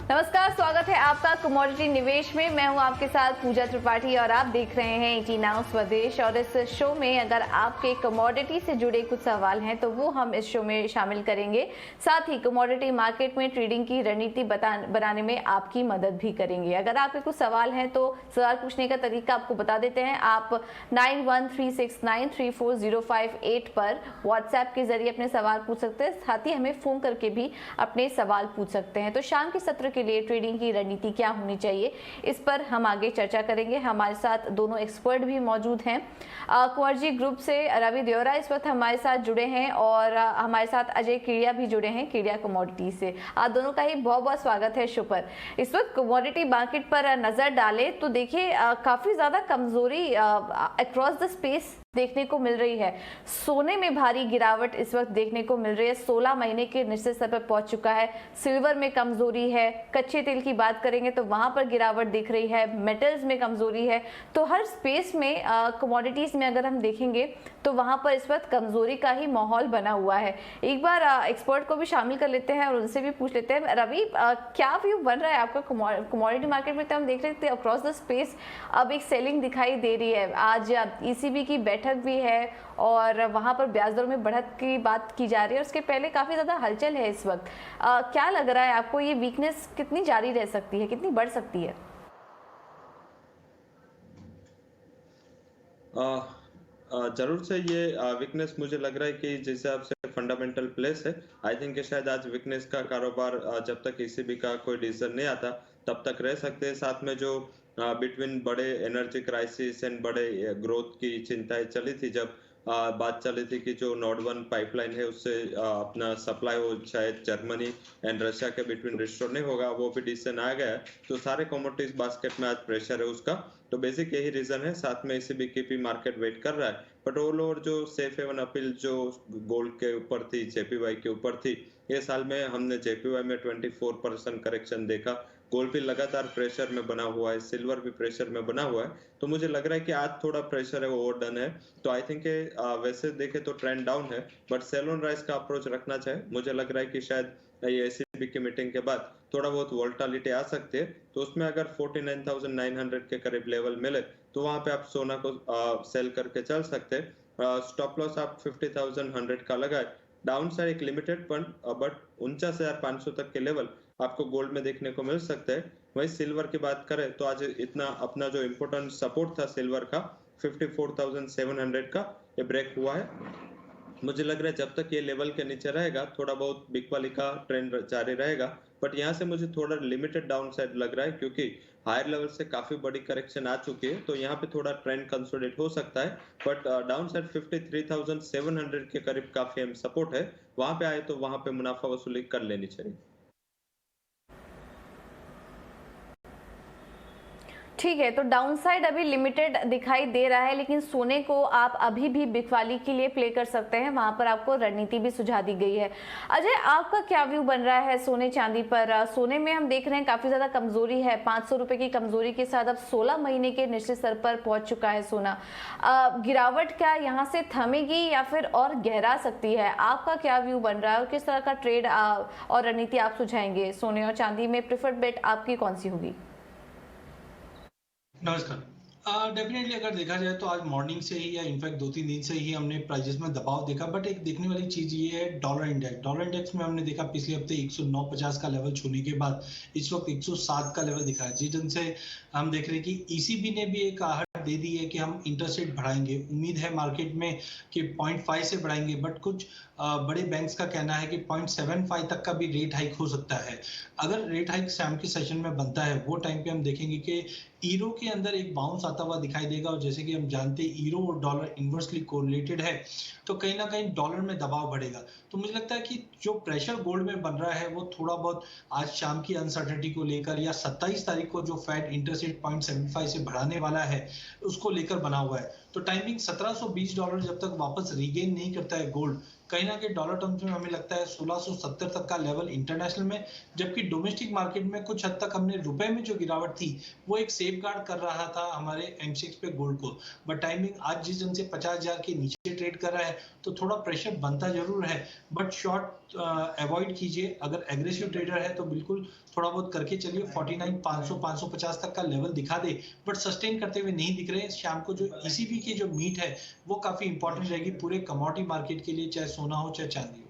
नमस्कार, स्वागत है आपका कमोडिटी निवेश में। मैं हूं आपके साथ पूजा त्रिपाठी और आप देख रहे हैं 18 नाउ स्वदेश। और इस शो में अगर आपके कमोडिटी से जुड़े कुछ सवाल हैं तो वो हम इस शो में शामिल करेंगे। साथ ही कमोडिटी मार्केट में ट्रेडिंग की रणनीति बनाने में आपकी मदद भी करेंगे। अगर आपके कुछ सवाल हैं तो सवाल पूछने का तरीका आपको बता देते हैं। आप 9136934058 पर व्हाट्सएप के जरिए अपने सवाल पूछ सकते हैं। साथ ही हमें फोन करके भी अपने सवाल पूछ सकते हैं। तो शाम के सत्र के लिए ट्रेडिंग की रणनीति क्या होनी चाहिए, इस पर हम आगे चर्चा करेंगे। हमारे साथ दोनों एक्सपर्ट भी मौजूद हैं। कुंवरजी ग्रुप से रवि देवरा इस वक्त हमारे साथ जुड़े हैं और हमारे साथ अजय कीड़िया भी जुड़े हैं कीड़िया कमोडिटी से। आप दोनों का ही बहुत बहुत स्वागत है शो पर। इस वक्त कमोडिटी मार्केट पर नजर डालें तो देखिए काफी ज्यादा कमजोरी अक्रॉस द स्पेस देखने को मिल रही है। सोने में भारी गिरावट इस वक्त देखने को मिल रही है, 16 महीने के निश्चित स्तर पर पहुंच चुका है। सिल्वर में कमजोरी है, कच्चे तेल की बात करेंगे तो वहां पर गिरावट दिख रही है, मेटल्स में कमजोरी है। तो हर स्पेस में कमोडिटीज में अगर हम देखेंगे तो वहां पर इस वक्त कमजोरी का ही माहौल बना हुआ है। एक बार एक्सपर्ट को भी शामिल कर लेते हैं और उनसे भी पूछ लेते हैं। रवि, क्या व्यू बन रहा है आपका कमोडिटी मार्केट में? तो हम देख रहे थे अक्रॉस द स्पेस अब एक सेलिंग दिखाई दे रही है। आज ईसीबी की बैठक भी है और वहां पर ब्याज दरों में बढ़त की बात की जा रही है और उसके पहले काफी ज्यादा हलचल है इस वक्त। क्या लग रहा है आपको, ये वीकनेस कितनी जारी रह सकती है, कितनी बढ़ सकती है? जरूर से ये वीकनेस मुझे लग रहा है कि जिस हिसाब से फंडामेंटल प्लेस है, आई थिंक शायद आज वीकनेस का कारोबार जब तक ईसीबी का कोई डिसीजन नहीं आता तब तक रह सकते हैं। साथ में जो बिटवीन बड़े एनर्जी क्राइसिस एंड बड़े ग्रोथ की चिंताएं चली थी, जब बात चली थी कि जो नॉर्ड वन पाइपलाइन है उससे अपना सप्लाई वो शायद जर्मनी एंड रशिया के बिटवीन रिस्टोर नहीं होगा, वो भी डिसीजन आ गया है। तो सारे कमोडिटीज बास्केट में आज प्रेशर है उसका। तो बेसिक यही रीजन है। साथ में ईसीबी की मार्केट वेट कर रहा है, बट ऑल ओवर जो सेफ हेवन अपील जो गोल्ड के ऊपर थी, जेपीवाई के ऊपर थी, ये साल में हमने जेपीवाई में 24% करेक्शन देखा। गोल्ड भी लगातार प्रेशर में बना हुआ है, सिल्वर भी प्रेशर में बना हुआ है। तो मुझे लग रहा है कि आज थोड़ा प्रेशर है, वो ओवरडन है। तो आई थिंक वैसे देखे तो ट्रेंड डाउन है, बट सेल ऑन राइज का अप्रोच रखना चाहिए। मुझे लग रहा है कि शायद ये एसीबी की मीटिंग के बाद थोड़ा बहुत वोल्टालिटी आ सकती है। तो उसमें अगर 49,900 के करीब लेवल मिले तो वहां पे आप सोना को सेल करके चल सकते हैं। स्टॉप लॉस आप 50,100 का लगाए। डाउन साइड एक लिमिटेड फंड, बट 49,500 तक के लेवल आपको गोल्ड में देखने को मिल सकता है। वही सिल्वर की बात करें तो आज इतना अपना जो इम्पोर्टेंट सपोर्ट था सिल्वर का 54,700 का, ये ब्रेक हुआ है। मुझे लग रहा है जब तक ये लेवल के नीचे रहेगा थोड़ा बहुत बिग वाली का ट्रेंड जारी रहेगा, बट यहाँ से मुझे थोड़ा लिमिटेड डाउन साइड लग रहा है क्योंकि हायर लेवल से काफी बड़ी करेक्शन आ चुकी है। तो यहाँ पे थोड़ा ट्रेंड कंसोलिडेट हो सकता है, बट डाउन साइड 53,700 के करीब काफी अहम सपोर्ट है। वहां पे आए तो वहां पे मुनाफा वसूली कर लेनी चाहिए। ठीक है, तो डाउनसाइड अभी लिमिटेड दिखाई दे रहा है, लेकिन सोने को आप अभी भी बिकवाली के लिए प्ले कर सकते हैं। वहां पर आपको रणनीति भी सुझा दी गई है। अजय, आपका क्या व्यू बन रहा है सोने चांदी पर? सोने में हम देख रहे हैं काफी ज्यादा कमजोरी है, 500 रुपए की कमजोरी के साथ अब 16 महीने के निश्चित स्तर पर पहुंच चुका है सोना। गिरावट क्या यहाँ से थमेगी या फिर और गहरा सकती है? आपका क्या व्यू बन रहा है और किस तरह का ट्रेड और रणनीति आप सुझाएंगे? सोने और चांदी में प्रिफर्ड बेट आपकी कौन सी होगी? नमस्कार। डेफिनेटली अगर देखा जाए तो आज मॉर्निंग से ही या इनफैक्ट 2-3 दिन से ही हमने प्राइजेस में दबाव देखा, बट एक देखने वाली चीज ये है डॉलर इंडेक्स में हमने देखा पिछले हफ्ते 109.50 का लेवल छूने के बाद इस वक्त 107 का लेवल दिखा है, जिनसे हम देख रहे हैं कि ईसीबी ने भी एक आहट दे दी है कि हम इंटरेस्ट रेट बढ़ाएंगे। उम्मीद है मार्केट में कि 0.5 से बढ़ाएंगे, बट कुछ बड़े बैंक्स का कहना है कि 0.75 तक का भी रेट हाइक हो सकता है। अगर रेट हाइक शाम के सेशन में बनता है वो टाइम पे हम देखेंगे कि ईरो के अंदर एक बाउंस आता हुआ दिखाई देगा, और जैसे कि हम जानते हैं ईरो और डॉलर इन्वर्सली कोरिलेटेड है, तो कहीं ना कहीं डॉलर में दबाव बढ़ेगा। तो मुझे लगता है कि जो प्रेशर गोल्ड में बन रहा है वो थोड़ा बहुत आज शाम की अनसर्टेनिटी को लेकर या 27 तारीख को जो फेड इंटरेस्ट रेट 0.75 से बढ़ाने वाला है उसको लेकर बना हुआ है। तो टाइमिंग $1720 जब तक वापस रीगेन नहीं करता है गोल्ड, कहीं ना कहीं डॉलर टर्म्स में हमें लगता है 1670 तक का लेवल इंटरनेशनल में, जबकि डोमेस्टिक मार्केट में कुछ हद तक हमने रुपए में जो गिरावट थी वो एक सेफ गार्ड कर रहा था हमारे एमसीएक्स पे गोल्ड को। बट टाइमिंग आज जिस ढंग से 50,000 के नीचे ट्रेड कर रहा है तो थोड़ा प्रेशर बनता जरूर है, बट शॉर्ट अवॉइड कीजिए। अगर एग्रेसिव ट्रेडर है तो बिल्कुल थोड़ा बहुत करके चलिए 49 500 550 तक का लेवल दिखा दे, बट सस्टेन करते हुए नहीं दिख रहे हैं। शाम को जो ईसीबी की जो मीट है वो काफी इंपॉर्टेंट रहेगी पूरे कमोडिटी मार्केट के लिए, चाहे सोना हो चाहे चांदी हो।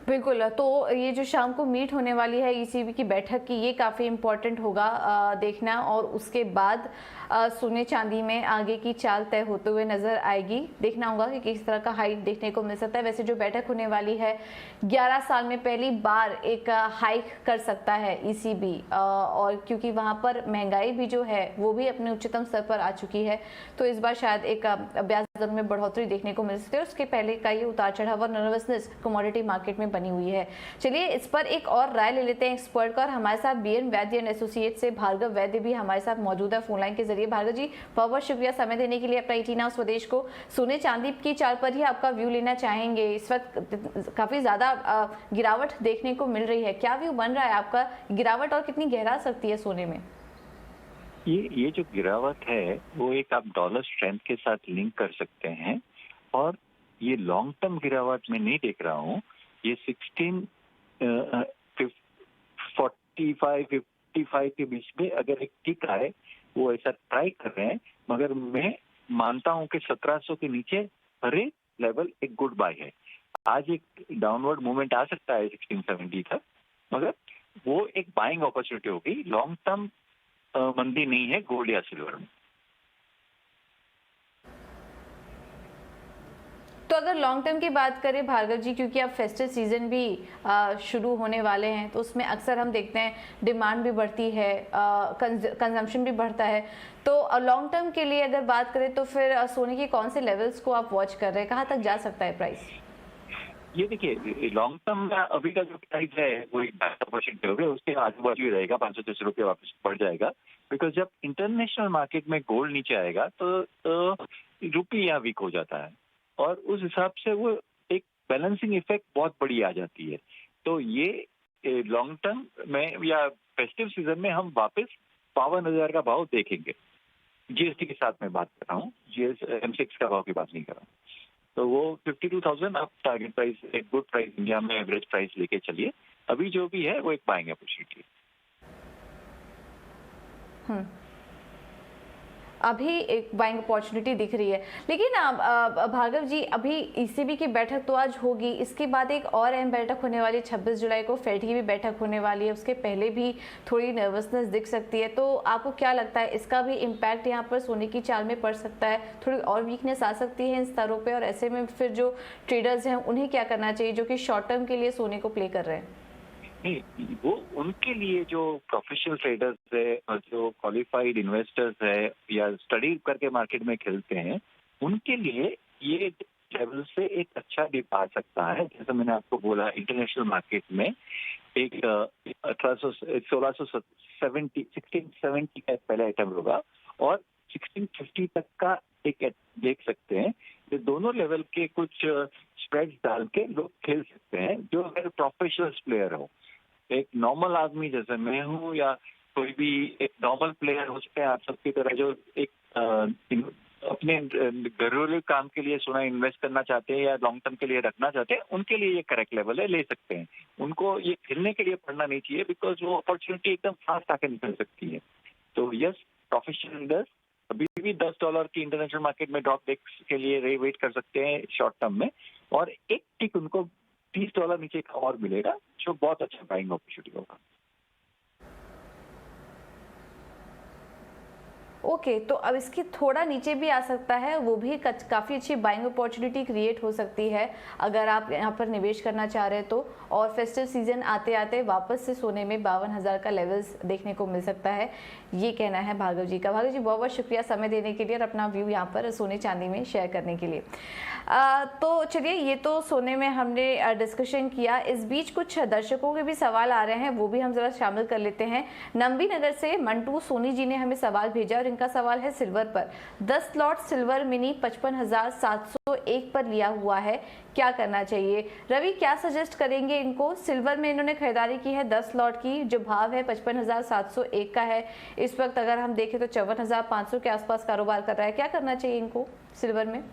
बिल्कुल, तो ये जो शाम को मीट होने वाली है ईसीबी की बैठक की, ये काफ़ी इम्पोर्टेंट होगा देखना, और उसके बाद सोने चांदी में आगे की चाल तय होते हुए नजर आएगी। देखना होगा कि किस तरह का हाइक देखने को मिल सकता है। वैसे जो बैठक होने वाली है 11 साल में पहली बार एक हाइक कर सकता है ईसीबी, और क्योंकि वहां पर महंगाई भी जो है वो भी अपने उच्चतम स्तर पर आ चुकी है, तो इस बार शायद एक ब्याज दर में बढ़ोतरी देखने को मिल सकती है। उसके पहले का ये उतार चढ़ाव और नर्वसनेस कमोडिटी मार्केट में बनी हुई है। चलिए इस पर एक और राय ले लेते हैं एक्सपर्ट का, और हमारे साथ बीएन वैद्य एंड एसोसिएट से भार्गव वैद्य भी हमारे साथ मौजूद है फोन लाइन के जरिए। भार्गव जी, बहुत बहुत शुक्रिया समय देने के लिए अपना ET Now स्वदेश को। सोने चांदी की चाल पर ही आपका व्यू लेना चाहेंगे। इस वक्त काफी ज्यादा गिरावट देखने को मिल रही है, क्या व्यू बन रहा है आपका, गिरावट और कितनी गहरा सकती है सोने में? ये जो गिरावट है वो एक आप डॉलर स्ट्रेंथ के साथ लिंक कर सकते हैं, और ये लॉन्ग टर्म गिरावट में नहीं देख रहा हूँ। ये 1645-55 के बीच में अगर एक टिक आए, वो ऐसा ट्राई कर रहे हैं, मगर मैं मानता हूं कि 1700 के नीचे हर एक लेवल एक गुड बाय है। आज एक डाउनवर्ड मूवमेंट आ सकता है 1670 तक, मगर वो एक बाइंग अपॉर्चुनिटी होगी। लॉन्ग टर्म मंदी नहीं है गोल्ड या सिल्वर में। तो अगर लॉन्ग टर्म की बात करें भार्गव जी, क्योंकि अब फेस्टिव सीजन भी शुरू होने वाले हैं, तो उसमें अक्सर हम देखते हैं डिमांड भी बढ़ती है, कंजम्पशन भी बढ़ता है, तो लॉन्ग टर्म के लिए अगर बात करें तो फिर सोने के कौन से लेवल्स को आप वॉच कर रहे हैं, कहाँ तक जा सकता है प्राइस? ये देखिए, लॉन्ग टर्म में अभी का जो प्राइस है वो एक 10% हो गया, उसके आजू बाजू ही रहेगा, 500-600 रुपये वापस बढ़ जाएगा। बिकॉज जब इंटरनेशनल मार्केट में गोल्ड नीचे आएगा तो रुपये यहाँ वीक हो जाता है, और उस हिसाब से वो एक बैलेंसिंग इफेक्ट बहुत बड़ी आ जाती है। तो ये लॉन्ग टर्म में या फेस्टिव सीजन में हम वापस 52,000 का भाव देखेंगे। जीएसटी के साथ मैं बात कर रहा हूँ, M6 का भाव की बात नहीं कर रहा हूँ। तो वो 52,000 आप टारगेट प्राइस, एक गुड प्राइस इंडिया में एवरेज प्राइस लेके चलिए। अभी जो भी है वो एक बाइंग अपॉर्चुनिटी है। अभी एक बाइंग अपॉर्चुनिटी दिख रही है, लेकिन भार्गव जी, अभी ईसीबी की बैठक तो आज होगी, इसके बाद एक और अहम बैठक होने वाली है 26 जुलाई को, फेड की भी बैठक होने वाली है, उसके पहले भी थोड़ी नर्वसनेस दिख सकती है, तो आपको क्या लगता है इसका भी इम्पैक्ट यहाँ पर सोने की चाल में पड़ सकता है, थोड़ी और वीकनेस आ सकती है इन स्तरों पर, और ऐसे में फिर जो ट्रेडर्स हैं उन्हें क्या करना चाहिए जो कि शॉर्ट टर्म के लिए सोने को प्ले कर रहे हैं? नहीं, वो उनके लिए जो प्रोफेशनल ट्रेडर्स है और जो क्वालिफाइड इन्वेस्टर्स है या स्टडी करके मार्केट में खेलते हैं, उनके लिए ये लेवल से एक अच्छा डिप आ सकता है। जैसे मैंने आपको बोला, इंटरनेशनल मार्केट में एक 1670 का पहला अटेम्प्ट होगा, और 1650 तक का एक देख सकते हैं। ये दोनों लेवल के कुछ स्प्रेड्स डाल के लोग खेल सकते हैं, जो अगर प्रोफेशनल प्लेयर हो। एक नॉर्मल आदमी जैसे मैं हूँ या कोई भी एक नॉर्मल प्लेयर हो सकते हैं आप सबकी तरह, जो एक अपने घरेलू काम के लिए सोना इन्वेस्ट करना चाहते हैं या लॉन्ग टर्म के लिए रखना चाहते हैं, उनके लिए ये करेक्ट लेवल है, ले सकते हैं। उनको ये खेलने के लिए पढ़ना नहीं चाहिए, बिकॉज वो अपॉर्चुनिटी एकदम फास्ट आके निकल सकती है। तो यस, प्रोफेशनल इन्वेस्ट अभी भी $10 की इंटरनेशनल मार्केट में ड्रॉप के लिए वेट कर सकते हैं शॉर्ट टर्म में, और एक टिक उनको $30 नीचे का और मिलेगा, जो बहुत अच्छा बाइंग अपॉर्चुनिटी होगा। ओके, तो अब इसकी थोड़ा नीचे भी आ सकता है, वो भी काफ़ी अच्छी बाइंग अपॉर्चुनिटी क्रिएट हो सकती है अगर आप यहाँ पर निवेश करना चाह रहे हैं तो। और फेस्टिव सीजन आते आते वापस से सोने में 52,000 का लेवल्स देखने को मिल सकता है, ये कहना है भार्गव जी का। भार्गव जी, बहुत बहुत शुक्रिया समय देने के लिए और अपना व्यू यहाँ पर सोने चांदी में शेयर करने के लिए। तो चलिए, ये तो सोने में हमने डिस्कशन किया। इस बीच कुछ दर्शकों के भी सवाल आ रहे हैं, वो भी हम जरा शामिल कर लेते हैं। नंबी नगर से मंटू सोनी जी ने हमें सवाल भेजा, और इनका सवाल है सिल्वर पर। 10 लॉट सिल्वर मिनी 55,701 पर लिया हुआ है, क्या करना चाहिए? रवि, क्या सजेस्ट करेंगे इनको? सिल्वर में इन्होंने खरीदारी की है 10 लॉट की, जो भाव है 55,701 का है। इस वक्त अगर हम देखें तो 54,500 के आसपास कारोबार कर रहा है, क्या करना चाहिए इनको सिल्वर में?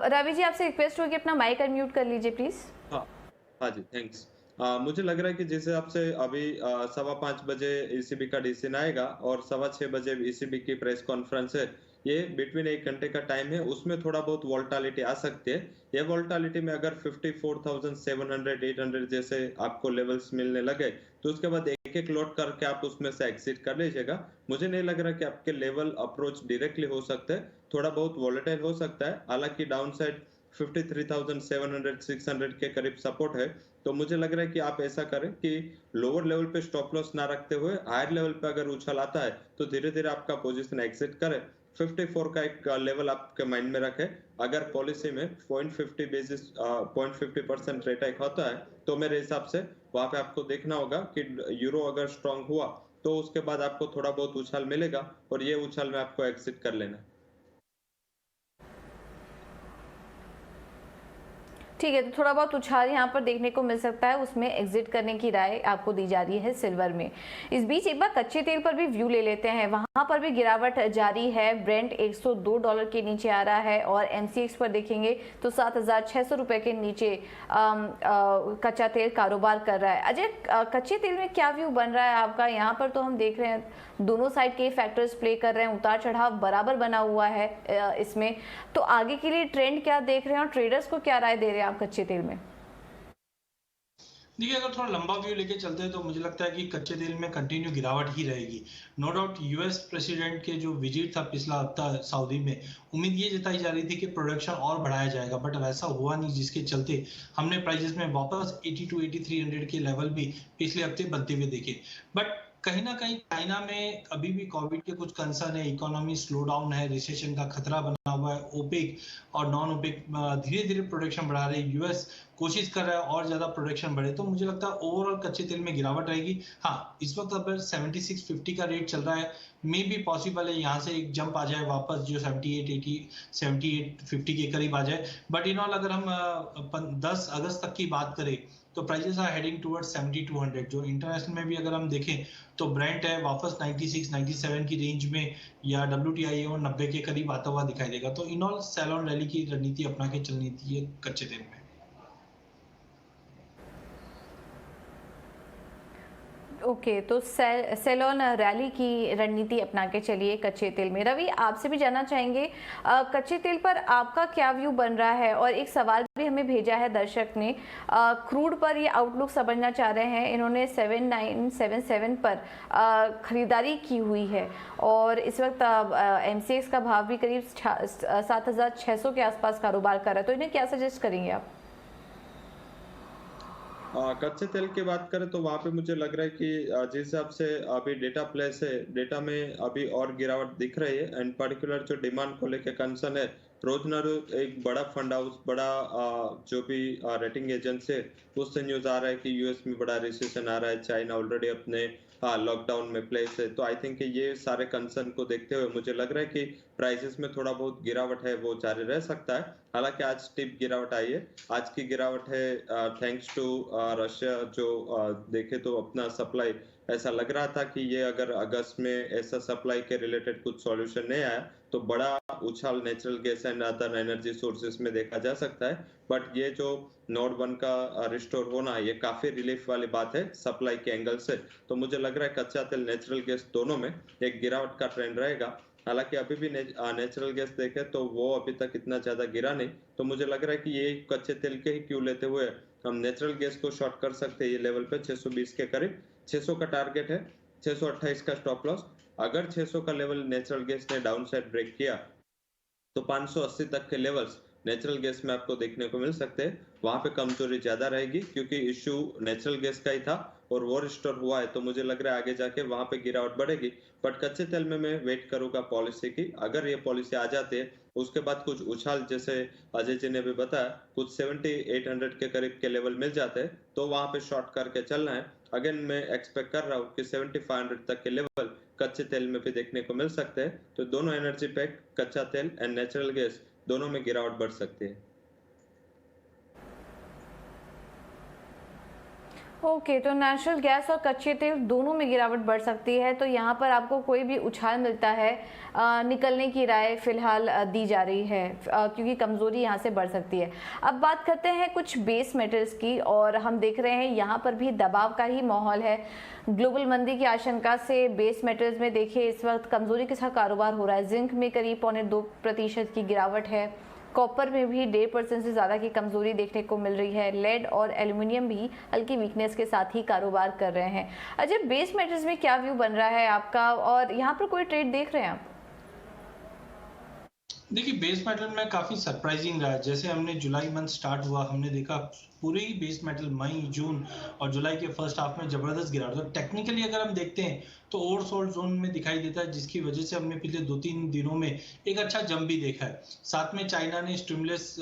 रवि जी, आपसे रिक्वेस्ट होगी अपना माइक अनम्यूट कर लीजिए प्लीज। हाँ हाँ जी, थैंक्स। मुझे लग रहा है कि जिस हिसाब से अभी 5:15 बजे ईसीबी का डिसीजन आएगा और 6:15 बजे ईसीबी की प्रेस कॉन्फ्रेंस है, ये बिटवीन 1 घंटे का टाइम है, उसमें थोड़ा बहुत वोलेटिलिटी आ सकती है। ये वोलेटिलिटी में अगर 54,700 800 जैसे आपको लेवल्स मिलने लगे, तो उसके बाद एक एक लॉट करके आप उसमें से एग्जिट कर लीजिएगा। मुझे नहीं लग रहा कि आपके लेवल अप्रोच डायरेक्टली हो सकते हैं, थोड़ा बहुत वोलेटाइल हो सकता है। हालांकि डाउन साइड 53,700 600 के करीब सपोर्ट है, तो मुझे लग रहा है कि आप ऐसा करें कि लोअर लेवल पे स्टॉप लॉस ना रखते हुए हायर लेवल पे अगर उछाल आता है तो धीरे धीरे आपका पोजीशन एग्जिट करें। 54 का एक लेवल आपके माइंड में रखें। अगर पॉलिसी में 0.50% रेट हाइक होता है तो मेरे हिसाब से वहां पे आपको देखना होगा कि यूरो अगर स्ट्रांग हुआ तो उसके बाद आपको थोड़ा बहुत उछाल मिलेगा और ये उछाल में आपको एग्जिट कर लेना है। ठीक है, तो थोड़ा बहुत उछाल यहाँ पर देखने को मिल सकता है, उसमें एग्जिट करने की राय आपको दी जा रही है सिल्वर में। इस बीच एक बार कच्चे तेल पर भी व्यू ले लेते हैं, वहां पर भी गिरावट जारी है। ब्रेंट $102 के नीचे आ रहा है और एमसीएक्स पर देखेंगे तो 7,600 रुपए के नीचे कच्चा तेल कारोबार कर रहा है। अजय, कच्चे तेल में क्या व्यू बन रहा है आपका? यहाँ पर तो हम देख रहे हैं दोनों साइड के फैक्टर्स प्ले कर रहे हैं, उतार चढ़ाव बराबर बना हुआ है इसमें। तो आगे के लिए ट्रेंड क्या देख रहे हैं और ट्रेडर्स को क्या राय दे रहे हैं आप कच्चे तेल में? देखिए, अगर थोड़ा लंबा व्यू लेके चलते हैं तो मुझे लगता है कि कच्चे तेल में कंटिन्यू गिरावट ही रहेगी। नो डाउट यूएस प्रेसिडेंट के जो विजिट था पिछला हफ्ता सऊदी में, उम्मीद ये जताई जा रही थी कि प्रोडक्शन और बढ़ाया जाएगा, बट वैसा हुआ नहीं, जिसके चलते हमने प्राइसेस में वापस 82-8300 के लेवल भी पिछले हफ्ते बनते हुए देखे। बट कहीं ना कहीं चाइना में अभी भी कोविड के कुछ कंसर्न है, इकोनॉमी स्लो डाउन है, रिसेशन का खतरा बना हुआ है। ओपेक और नॉन ओपेक धीरे धीरे प्रोडक्शन बढ़ा रहे हैं, यूएस कोशिश कर रहा है और ज्यादा प्रोडक्शन बढ़े, तो मुझे लगता है ओवरऑल कच्चे तेल में गिरावट रहेगी। हाँ, इस वक्त अगर 7650 का रेट चल रहा है, मे भी पॉसिबल है यहाँ से एक जंप आ जाए वापस, जो 7880 7850 के करीब आ जाए। बट इन ऑल अगर हम 10 अगस्त तक की बात करें तो प्राइसेस आर हेडिंग टुवर्ड्स 7200। जो इंटरनेशनल में भी अगर हम देखें तो ब्रेंट है वापस 96-97 की रेंज में, या WTI और 90 के करीब आता हुआ दिखाई देगा। तो इन ऑल सेल ऑन रैली की रणनीति अपना के चलनी थी ये कच्चे तेल में। ओके, तो सेल ऑन रैली की रणनीति अपना के चलिए कच्चे तेल में। रवि, आपसे भी जानना चाहेंगे कच्चे तेल पर आपका क्या व्यू बन रहा है? और एक सवाल भी हमें भेजा है दर्शक ने, क्रूड पर ये आउटलुक समझना चाह रहे हैं। इन्होंने 7977 पर खरीदारी की हुई है और इस वक्त एमसीएक्स का भाव भी करीब 7,600 के आसपास कारोबार कर रहा है, तो इन्हें क्या सजेस्ट करेंगे आप? कच्चे तेल की बात करें तो वहां पे मुझे लग रहा है कि जिस हिसाब से अभी डेटा प्लेस है, डेटा में अभी और गिरावट दिख रही है। एंड पर्टिकुलर जो डिमांड को लेकर कंसर्न है, रोज न रोज एक बड़ा फंड हाउस, बड़ा जो भी रेटिंग एजेंसी है, उससे न्यूज आ रहा है कि यूएस में बड़ा रिसेशन आ रहा है, चाइना ऑलरेडी अपने लॉकडाउन में प्लेस है। तो आई थिंक ये सारे कंसर्न को देखते हुए मुझे लग रहा है कि प्राइसेस में थोड़ा बहुत गिरावट है वो जारी रह सकता है। हालांकि आज स्टीप गिरावट आई है। आज की गिरावट है थैंक्स टू रशिया, जो देखे तो अपना सप्लाई, ऐसा लग रहा था कि ये अगर अगस्त में ऐसा सप्लाई के रिलेटेड कुछ सॉल्यूशन नहीं आया तो बड़ा उछाल natural gas and other energy sources में देखा जा सकता है। बट ये जो नोड 1 का रिस्टोर होना, ये काफी रिलीफ वाली बात है सप्लाई के एंगल से। तो मुझे लग रहा है कच्चा तेल, नेचुरल गैस दोनों में एक गिरावट का ट्रेंड रहेगा। हालांकि अभी भी नेचुरल गैस देखे तो वो अभी तक इतना ज्यादा गिरा नहीं। तो मुझे लग रहा है कि ये कच्चे तेल के ही क्यू लेते हुए हम नेचुरल गैस को शॉर्ट कर सकते हैं। ये लेवल पे 620 के करीब, 600 का टारगेट है, 628 का स्टॉप लॉस। अगर 600 का लेवल नेचुरल गैस ने डाउन साइड ब्रेक किया तो 580 तक के लेवल्स नेचुरल गैस में आपको देखने को मिल सकते हैं। वहां पे कमजोरी ज्यादा रहेगी क्योंकि इश्यू नेचुरल गैस का ही था और वो रिस्टोर हुआ है। तो मुझे लग रहा है आगे जाके वहां पे गिरावट बढ़ेगी। बट कच्चे तेल में मैं वेट करूंगा पॉलिसी की। अगर ये पॉलिसी आ जाती है उसके बाद कुछ उछाल, जैसे अजय जी ने भी बताया, कुछ 7800 के करीब के लेवल मिल जाते हैं तो वहां पे शॉर्ट करके चलना है। अगेन मैं एक्सपेक्ट कर रहा हूँ कि 7500 तक के लेवल कच्चे तेल में भी देखने को मिल सकते हैं। तो दोनों एनर्जी पैक, कच्चा तेल एंड नेचुरल गैस, दोनों में गिरावट बढ़ सकती है। ओके, तो नेचुरल गैस और कच्चे तेल दोनों में गिरावट बढ़ सकती है, तो यहाँ पर आपको कोई भी उछाल मिलता है निकलने की राय फिलहाल दी जा रही है, क्योंकि कमजोरी यहाँ से बढ़ सकती है। अब बात करते हैं कुछ बेस मेटल्स की, और हम देख रहे हैं यहाँ पर भी दबाव का ही माहौल है। ग्लोबल मंदी की आशंका से बेस मेटल्स में देखिए इस वक्त कमजोरी के साथ कारोबार हो रहा है। जिंक में करीब 0.25% की गिरावट है। कॉपर में भी 1.5% से ज़्यादा की कमजोरी देखने को मिल रही है। लेड और एल्युमिनियम भी हल्की वीकनेस के साथ ही कारोबार कर रहे हैं। अजय, बेस मेटल्स में क्या व्यू बन रहा है आपका, और यहाँ पर कोई ट्रेड देख रहे हैं आप? देखिए, बेस मेटल में काफी सरप्राइजिंग रहा है। जैसे हमने जुलाई मंथ स्टार्ट हुआ, हमने देखा पूरे ही बेस मेटल मई, जून और जुलाई के फर्स्ट हाफ में जबरदस्त गिरावट। तो टेक्निकली अगर हम देखते हैं तो ओवरसोल्ड जोन में दिखाई देता है, जिसकी वजह से हमने पिछले 2-3 दिनों में एक अच्छा जंप भी देखा है। साथ में चाइना ने स्टिमुलस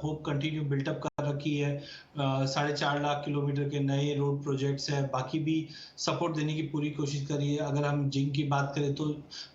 होप कंटिन्यू बिल्टअप कर रखी है। 4.5 लाख किलोमीटर के नए रोड प्रोजेक्ट्स है, बाकी भी सपोर्ट देने की पूरी कोशिश करी है। अगर हम जिंक की बात करें तो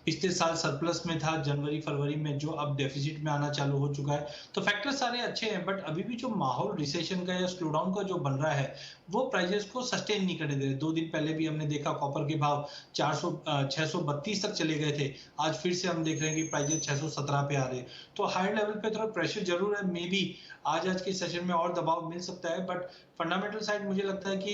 पिछले साल सरप्लस में था जनवरी फरवरी में, जो अब डेफिसिट में आना चालू हो चुका है। तो फैक्टर सारे अच्छे हैं, बट अभी भी जो माहौल रिसेशन का या स्लो डाउन का जो बन रहा है वो प्राइजेस को सस्टेन नहीं करने दे रहे। 2 दिन पहले भी हमने देखा कॉपर के भाव 632 तक चले गए थे। आज फिर से हम देख रहे हैं कि प्राइजेस 617 पे आ रहे हैं। तो हाई लेवल पे थोड़ा प्रेशर जरूर है। मे बी आज के सेशन में और दबाव मिल सकता है, बट फंडामेंटल साइड मुझे लगता है कि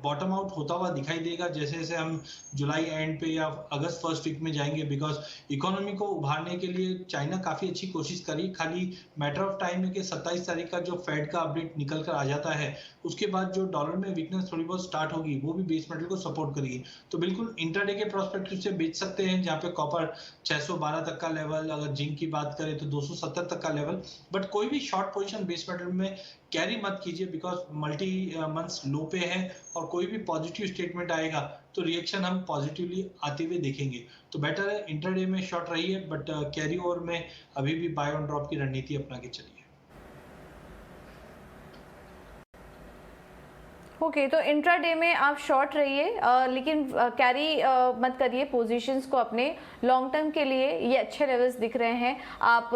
बॉटम आउट होता हुआ दिखाई देगा जैसे जैसे हम जुलाई एंड पे या अगस्त फर्स्ट वीक में जाएंगे। बिकॉज इकोनॉमी को उभारने के लिए चाइना काफी अच्छी कोशिश करी, खाली मैटर ऑफ टाइम है कि 27 तारीख का जो फेड का अपडेट निकल कर आ जाता है, उसके बाद जो डॉलर में वीकनेस थोड़ी बहुत स्टार्ट होगी वो भी बेस मेटल को सपोर्ट करेगी। तो बिल्कुल इंट्राडे के प्रोस्पेक्टिव से बेच सकते हैं, जहाँ पे कॉपर 612 तक का लेवल, अगर जिंक की बात करें तो 270 तक का लेवल। बट कोई भी शॉर्ट पोजीशन बेस मेटल में कैरी मत कीजिए, बिकॉज मल्टी मंथ्स लो पे है, और कोई भी पॉजिटिव स्टेटमेंट आएगा तो रिएक्शन हम पॉजिटिवली आते हुए देखेंगे। तो बेटर है इंट्राडे में शॉर्ट रहिए, बट कैरी ओवर में अभी भी बाय ऑन ड्रॉप की रणनीति अपना के चलिए। ओके, तो इंट्राडे में आप शॉर्ट रहिए, लेकिन कैरी मत करिए पोजीशंस को अपने। लॉन्ग टर्म के लिए ये अच्छे लेवल्स दिख रहे हैं, आप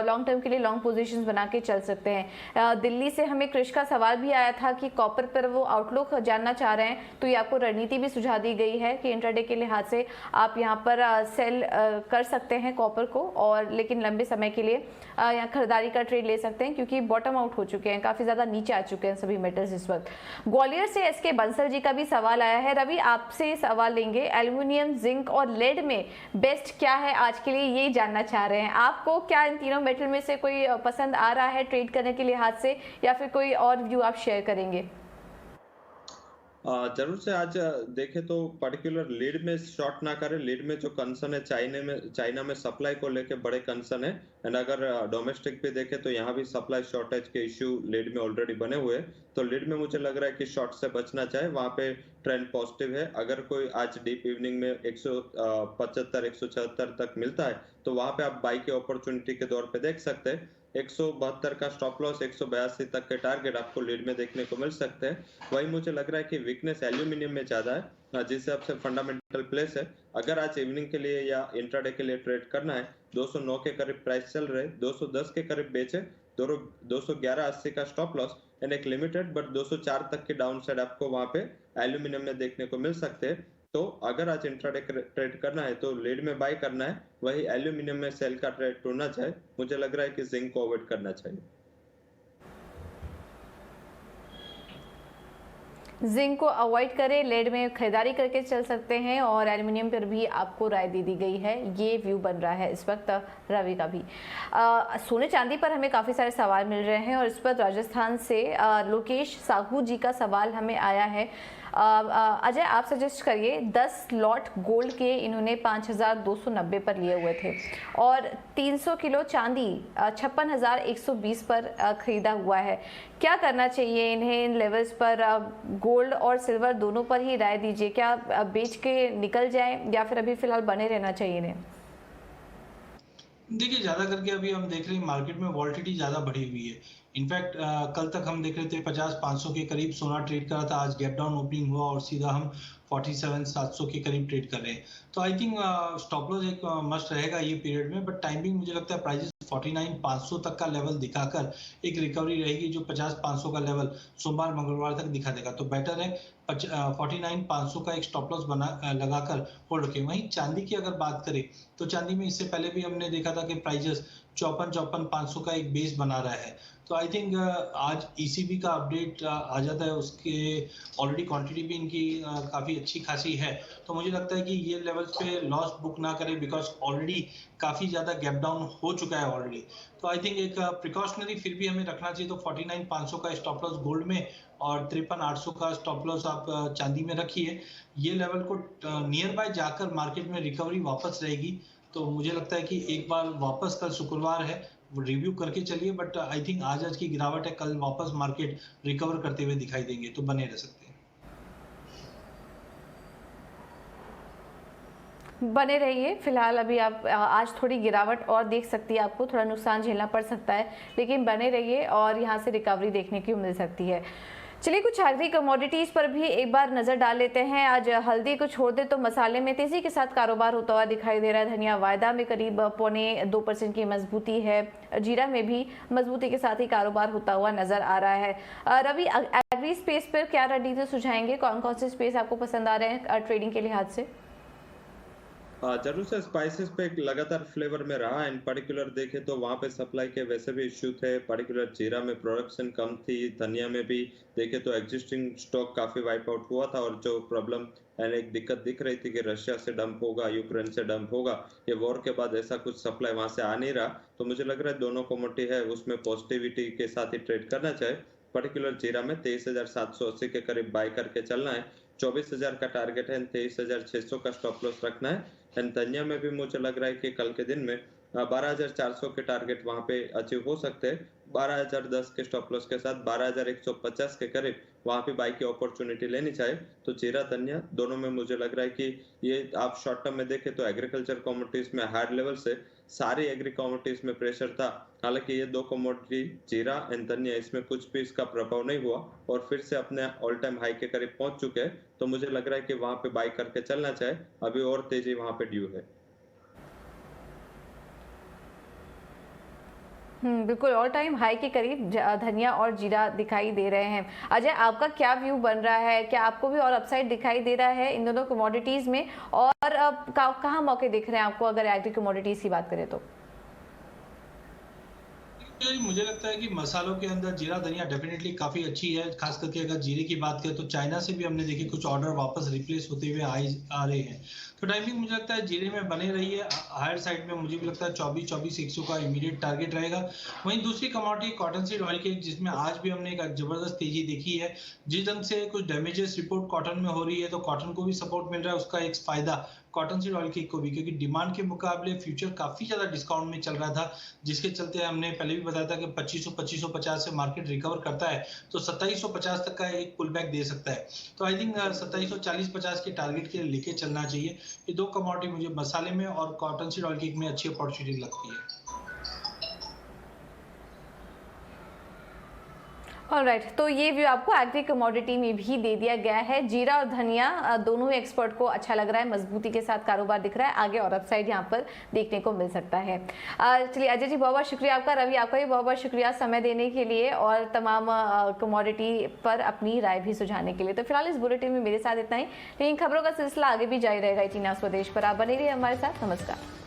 लॉन्ग टर्म के लिए लॉन्ग पोजीशंस बना के चल सकते हैं। दिल्ली से हमें क्रिश का सवाल भी आया था कि कॉपर पर वो आउटलुक जानना चाह रहे हैं, तो ये आपको रणनीति भी सुझा दी गई है कि इंट्राडे के लिहाज से आप यहाँ पर सेल कर सकते हैं कॉपर को, और लेकिन लंबे समय के लिए यहाँ खरीदारी का ट्रेड ले सकते हैं, क्योंकि बॉटम आउट हो चुके हैं, काफ़ी ज़्यादा नीचे आ चुके हैं सभी मेटल्स इस वक्त। ग्वालियर से एसके बंसल जी का भी सवाल आया है। रवि, आपसे सवाल लेंगे, एल्युमिनियम, जिंक और लेड में बेस्ट क्या है आज के लिए, ये जानना चाह रहे हैं। आपको क्या इन तीनों मेटल में से कोई पसंद आ रहा है ट्रेड करने के लिहाज से, या फिर कोई और व्यू आप शेयर करेंगे? जरूर से आज देखें तो पर्टिकुलर लीड में शॉर्ट ना करें। लीड में जो कंसर्न है चाइना में सप्लाई को लेके बड़े कंसर्न है, एंड अगर डोमेस्टिक पे देखें तो यहाँ भी सप्लाई शॉर्टेज के इश्यू लीड में ऑलरेडी बने हुए हैं। तो लीड में मुझे लग रहा है कि शॉर्ट से बचना चाहे, वहां पे ट्रेंड पॉजिटिव है। अगर कोई आज डीप इवनिंग में 175 176 तक मिलता है तो वहां पे आप बाई के अपॉर्चुनिटी के तौर पे देख सकते हैं। 172 का स्टॉप लॉस, 182 तक के टारगेट आपको लीड में देखने को मिल सकते हैं। वही मुझे लग रहा है कि वीकनेस एल्यूमिनियम में ज्यादा है, जिस हिसाब से फंडामेंटल प्लेस है। अगर आज इवनिंग के लिए या इंट्राडे के लिए ट्रेड करना है, 209 के करीब प्राइस चल रहे, 210 के करीब बेचे, 211.80 का स्टॉप लॉस एंड एक लिमिटेड, बट 204 तक की डाउन साइड आपको वहां पे एल्यूमिनियम में देखने को मिल सकते हैं। तो अगर आज इंट्राडे ट्रेड करना है तो लीड में बाय करना है, वही एल्यूमिनियम में सेल का ट्रेड ढूंढना चाहिए। मुझे लग रहा है कि जिंक को अवॉइड करना चाहिए। जिंक को अवॉइड करें, लेड में खरीदारी करके चल सकते हैं, और एल्युमिनियम पर भी आपको राय दे दी गई है। ये व्यू बन रहा है इस वक्त रवि का भी। सोने चांदी पर हमें काफ़ी सारे सवाल मिल रहे हैं, और इस पर राजस्थान से लोकेश साहू जी का सवाल हमें आया है। अजय, आप सजेस्ट करिए, 10 लॉट गोल्ड के इन्होंने 5290 पर लिए हुए थे, और 300 किलो चांदी 56,120 पर खरीदा हुआ है। क्या करना चाहिए इन्हें इन लेवल्स पर? गोल्ड और सिल्वर दोनों पर ही राय दीजिए, क्या बेच के निकल जाएं या फिर अभी फिलहाल बने रहना चाहिए इन्हें? देखिए, ज्यादा करके अभी हम देख रहे हैं मार्केट में वॉल्टिलिटी ज्यादा बढ़ी हुई है। इनफैक्ट कल तक हम देख रहे थे 50-500 के करीब सोना ट्रेड कर रहा था, आज गैप डाउन ओपनिंग हुआ और सीधा हम 47-700 के करीब ट्रेड कर रहे हैं। तो आई थिंक स्टॉप लॉस एक मस्ट रहेगा ये पीरियड में, बट टाइमिंग मुझे लगता है प्राइसेस 49,500 तक का लेवल दिखाकर एक रिकवरी रहेगी, जो 50,500 का लेवल सोमवार मंगलवार तक दिखा देगा। तो बेटर है 49,500 का एक स्टॉप लॉस बना लगाकर होल्ड रखें। वहीं चांदी की अगर बात करें तो चांदी में इससे पहले भी हमने देखा था कि प्राइजेस 54,500 का एक बेस बना रहा है। तो आई थिंक आज ईसीबी का अपडेट आ जाता है, उसके ऑलरेडी क्वांटिटी भी इनकी काफ़ी अच्छी खासी है। तो मुझे लगता है कि ये लेवल्स पे लॉस बुक ना करें, बिकॉज ऑलरेडी काफ़ी ज़्यादा गैप डाउन हो चुका है ऑलरेडी। तो आई थिंक एक प्रिकॉशनरी फिर भी हमें रखना चाहिए। तो 49,500 का स्टॉप लॉस गोल्ड में और 53,800 का स्टॉप लॉस आप चांदी में रखिए। ये लेवल को नियर बाय जाकर मार्केट में रिकवरी वापस रहेगी। तो मुझे लगता है कि एक बार वापस कल शुक्रवार है, रिव्यू करके चलिए। बट आई थिंक आज की गिरावट है, कल वापस मार्केट रिकवर करते हुए दिखाई देंगे, तो बने रह सकते हैं। बने रहिए। फिलहाल अभी आप आज थोड़ी गिरावट और देख सकती है, आपको थोड़ा नुकसान झेलना पड़ सकता है, लेकिन बने रहिए और यहाँ से रिकवरी देखने की मिल सकती है। चलिए कुछ एग्री कमोडिटीज पर भी एक बार नजर डाल लेते हैं। आज हल्दी को छोड़ दे तो मसाले में तेजी के साथ कारोबार होता हुआ दिखाई दे रहा है। धनिया वायदा में करीब 0.25% की मजबूती है। जीरा में भी मजबूती के साथ ही कारोबार होता हुआ नजर आ रहा है। रवि, एग्री स्पेस पर क्या रणनीति सुझाएंगे? कौन कौन से स्पेस आपको पसंद आ रहे हैं ट्रेडिंग के लिहाज से? जरूर से स्पाइसेस पे एक लगातार फ्लेवर में रहा। इन पर्टिकुलर देखे तो वहाँ पे सप्लाई के वैसे भी इश्यू थे। पर्टिकुलर जीरा में प्रोडक्शन कम थी, धनिया में भी देखे तो एग्जिस्टिंग स्टॉक काफी वाइप आउट हुआ था। और जो प्रॉब्लम यानी एक दिक्कत दिख रही थी कि रशिया से डंप होगा, यूक्रेन से डंप होगा, ये वॉर के बाद ऐसा कुछ सप्लाई वहां से आ नहीं रहा। तो मुझे लग रहा है दोनों कमोडिटी है उसमें पॉजिटिविटी के साथ ही ट्रेड करना चाहिए। पर्टिकुलर जीरा में 23,780 के करीब बाय करके चलना है। 24,000 का टारगेट है, 23,600 का स्टॉप लॉस रखना है। एंड धनिया में भी मुझे लग रहा है कि कल के दिन में 12,400 के टारगेट वहां पे अचीव हो सकते हैं। 12,010 के स्टॉप लॉस के साथ 12,150 के करीब वहां पे बाई की अपॉर्चुनिटी लेनी चाहिए। तो जीरा धनिया दोनों में मुझे लग रहा है कि ये आप शॉर्ट टर्म में देखें तो एग्रीकल्चर कमोडिटीज में हायर लेवल से सारी एग्री कमोडिटीज में प्रेशर था। हालांकि ये दो कमोडिटी जीरा एंड धनिया इसमें कुछ भी इसका प्रभाव नहीं हुआ और फिर से अपने ऑल टाइम हाई के करीब पहुंच चुके हैं। तो मुझे लग रहा है कि वहां पे बाई करके चलना चाहिए, अभी और तेजी वहां पे ड्यू है। बिल्कुल ऑल टाइम हाई के करीब धनिया और जीरा दिखाई दे रहे हैं। अजय, आपका क्या व्यू बन रहा है? क्या आपको भी और अपसाइड दिखाई दे रहा है इन दोनों कमोडिटीज में, और कहाँ मौके दिख रहे हैं आपको अगर एग्री कमोडिटीज की बात करें तो? मुझे लगता है कि मसालों के अंदर जीरा धनिया डेफिनेटली काफी अच्छी है। खास करके अगर जीरे की बात करें तो चाइना से भी हमने देखे कुछ ऑर्डर वापस रिप्लेस होते हुए आ रहे हैं। तो टाइमिंग मुझे लगता है जीरे में बने रही है। हायर साइड में मुझे भी लगता है 24,100 का इमीडिएट टारगेट रहेगा। वहीं दूसरी कमोडिटी कॉटन सीड ऑयल की, जिसमें आज भी हमने एक जबरदस्त तेजी देखी है। जिस ढंग से कुछ डैमेजेस रिपोर्ट कॉटन में हो रही है तो कॉटन को भी सपोर्ट मिल रहा है। उसका एक फायदा कॉटन सीड ऑयल की को भी, क्योंकि डिमांड के मुकाबले फ्यूचर काफी ज्यादा डिस्काउंट में चल रहा था, जिसके चलते हमने पहले भी बताया था कि 2550 से मार्केट रिकवर करता है तो 2750 तक का एक पुल बैक दे सकता है। तो आई थिंक 2740-50 के टारगेट के लिए लेके चलना चाहिए। ये दो कमोडिटी मुझे मसाले में और कॉटन सीड ऑयल की में अच्छी अपॉर्चुनिटी लगती है। ऑलराइट, तो ये व्यू आपको एग्री कमोडिटी में भी दे दिया गया है। जीरा और धनिया दोनों ही एक्सपर्ट को अच्छा लग रहा है, मजबूती के साथ कारोबार दिख रहा है। आगे और अपसाइड यहाँ पर देखने को मिल सकता है। चलिए अजय जी, बहुत बहुत शुक्रिया आपका। रवि, आपका भी बहुत बहुत शुक्रिया समय देने के लिए और तमाम कमोडिटी पर अपनी राय भी सुझाने के लिए। तो फिलहाल इस बुलेटिन में मेरे साथ इतना ही, लेकिन खबरों का सिलसिला आगे भी जारी रहेगा इतना स्वदेश पर। आप बने रहिए हमारे साथ। नमस्कार।